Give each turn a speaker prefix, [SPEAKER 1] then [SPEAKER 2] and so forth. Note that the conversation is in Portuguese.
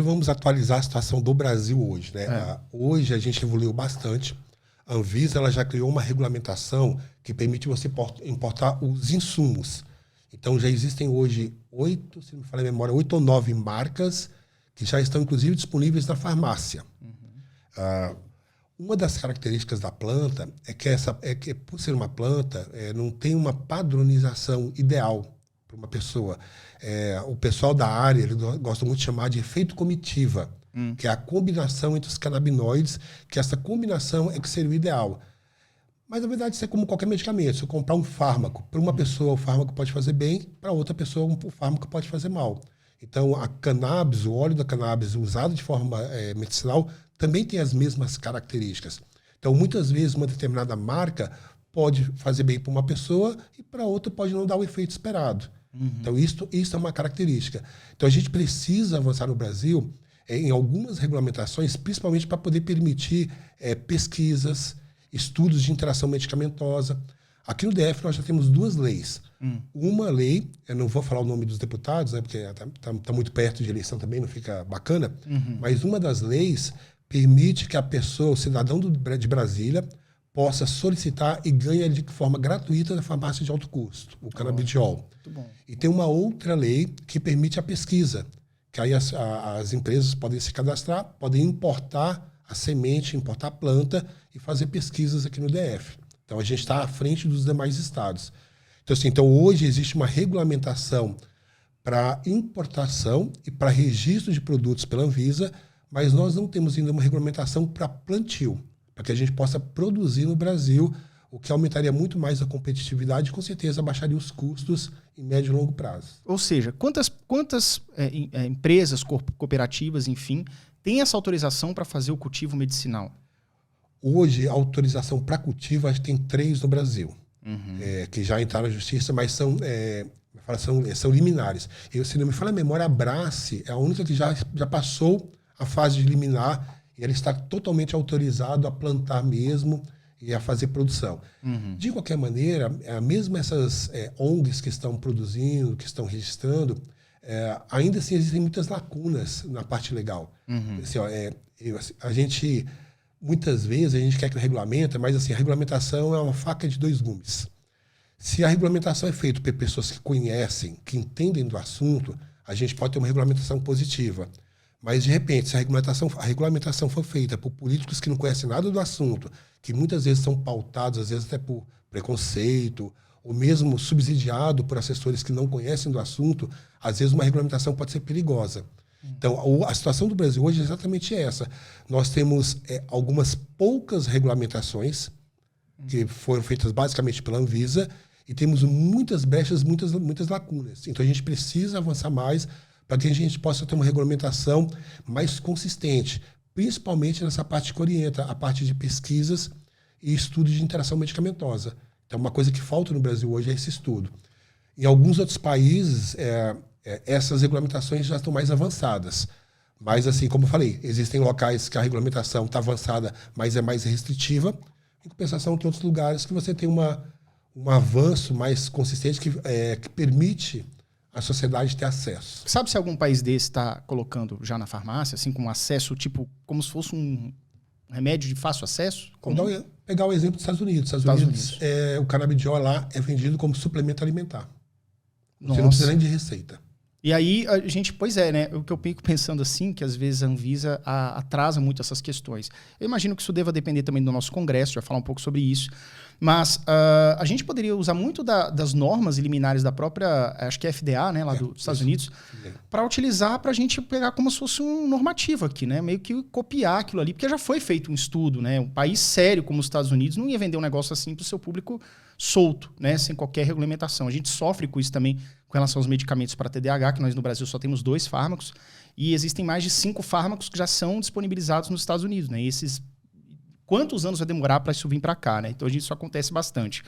[SPEAKER 1] Vamos atualizar a situação do Brasil hoje, né? Hoje a gente evoluiu bastante. A Anvisa ela já criou uma regulamentação que permite você importar os insumos. Então já existem hoje 8, se não me falha a memória, 8 ou 9 marcas que já estão inclusive disponíveis na farmácia. Uma das características da planta é que por ser uma planta, não tem uma padronização ideal para uma pessoa. O pessoal da área ele gosta muito de chamar de efeito comitiva, que é a combinação entre os canabinoides, que essa combinação é que seria o ideal. Mas, na verdade, isso é como qualquer medicamento. Se eu comprar um fármaco, para uma pessoa o fármaco pode fazer bem, para outra pessoa o fármaco pode fazer mal. Então, a cannabis, o óleo da cannabis usado de forma medicinal, também tem as mesmas características. Então, muitas vezes, uma determinada marca pode fazer bem para uma pessoa e para outra pode não dar o efeito esperado. Então, isso é uma característica. Então, a gente precisa avançar no Brasil em algumas regulamentações, principalmente para poder permitir pesquisas, estudos de interação medicamentosa. Aqui no DF nós já temos 2 leis. Uma lei, eu não vou falar o nome dos deputados, né, porque está muito perto de eleição também, não fica bacana, mas uma das leis permite que a pessoa, o cidadão de Brasília, possa solicitar e ganha de forma gratuita na farmácia de alto custo, o canabidiol. E tem uma outra lei que permite a pesquisa, que aí as empresas podem se cadastrar, podem importar a semente, importar a planta e fazer pesquisas aqui no DF. Então, a gente está à frente dos demais estados. Então, assim, hoje existe uma regulamentação para importação e para registro de produtos pela Anvisa, mas nós não temos ainda uma regulamentação para plantio, para que a gente possa produzir no Brasil, o que aumentaria muito mais a competitividade e, com certeza, baixaria os custos em médio e longo prazo.
[SPEAKER 2] Ou seja, quantas empresas, cooperativas, enfim, têm essa autorização para fazer o cultivo medicinal?
[SPEAKER 1] Hoje, a autorização para cultivo, acho que tem 3 no Brasil, que já entraram na justiça, mas são liminares. Se não me falha a memória, a Brace é a única que já passou a fase de liminar e ela está totalmente autorizado a plantar mesmo e a fazer produção. De qualquer maneira, mesmo essas ONGs que estão produzindo, que estão registrando, ainda assim existem muitas lacunas na parte legal. Assim, muitas vezes a gente quer que regulamenta, mas assim, a regulamentação é uma faca de 2 gumes. Se a regulamentação é feita por pessoas que conhecem, que entendem do assunto, a gente pode ter uma regulamentação positiva. Mas, de repente, se a regulamentação for feita por políticos que não conhecem nada do assunto, que muitas vezes são pautados, às vezes até por preconceito, ou mesmo subsidiado por assessores que não conhecem do assunto, às vezes uma regulamentação pode ser perigosa. Então, a situação do Brasil hoje é exatamente essa. Nós temos algumas poucas regulamentações que foram feitas basicamente pela Anvisa e temos muitas brechas, muitas lacunas. Então, a gente precisa avançar mais para que a gente possa ter uma regulamentação mais consistente, principalmente nessa parte que orienta a parte de pesquisas e estudos de interação medicamentosa. Então, uma coisa que falta no Brasil hoje é esse estudo. Em alguns outros países, essas regulamentações já estão mais avançadas. Mas, assim, como eu falei, existem locais que a regulamentação está avançada, mas é mais restritiva. Em compensação, tem outros lugares que você tem um avanço mais consistente que permite a sociedade ter acesso.
[SPEAKER 2] Sabe se algum país desse está colocando já na farmácia, assim, com acesso, tipo, como se fosse um remédio de fácil acesso?
[SPEAKER 1] Vamos pegar o exemplo dos Estados Unidos. Estados Unidos. O canabidiol lá é vendido como suplemento alimentar. Você não precisa nem de receita.
[SPEAKER 2] E aí, a gente, pois é, né? O que eu fico pensando assim, que às vezes a Anvisa atrasa muito essas questões. Eu imagino que isso deva depender também do nosso Congresso, já falar um pouco sobre isso. Mas a gente poderia usar muito das normas liminares da própria, acho que é FDA, né, lá dos Estados Unidos, para utilizar para a gente pegar como se fosse um normativo aqui, né? Meio que copiar aquilo ali, porque já foi feito um estudo, né? Um país sério como os Estados Unidos não ia vender um negócio assim para o seu público solto, né? Sem qualquer regulamentação. A gente sofre com isso também com relação aos medicamentos para TDAH, que nós no Brasil só temos 2 fármacos, e existem mais de 5 fármacos que já são disponibilizados nos Estados Unidos, né? E quantos anos vai demorar para isso vir para cá, né? Então, isso acontece bastante.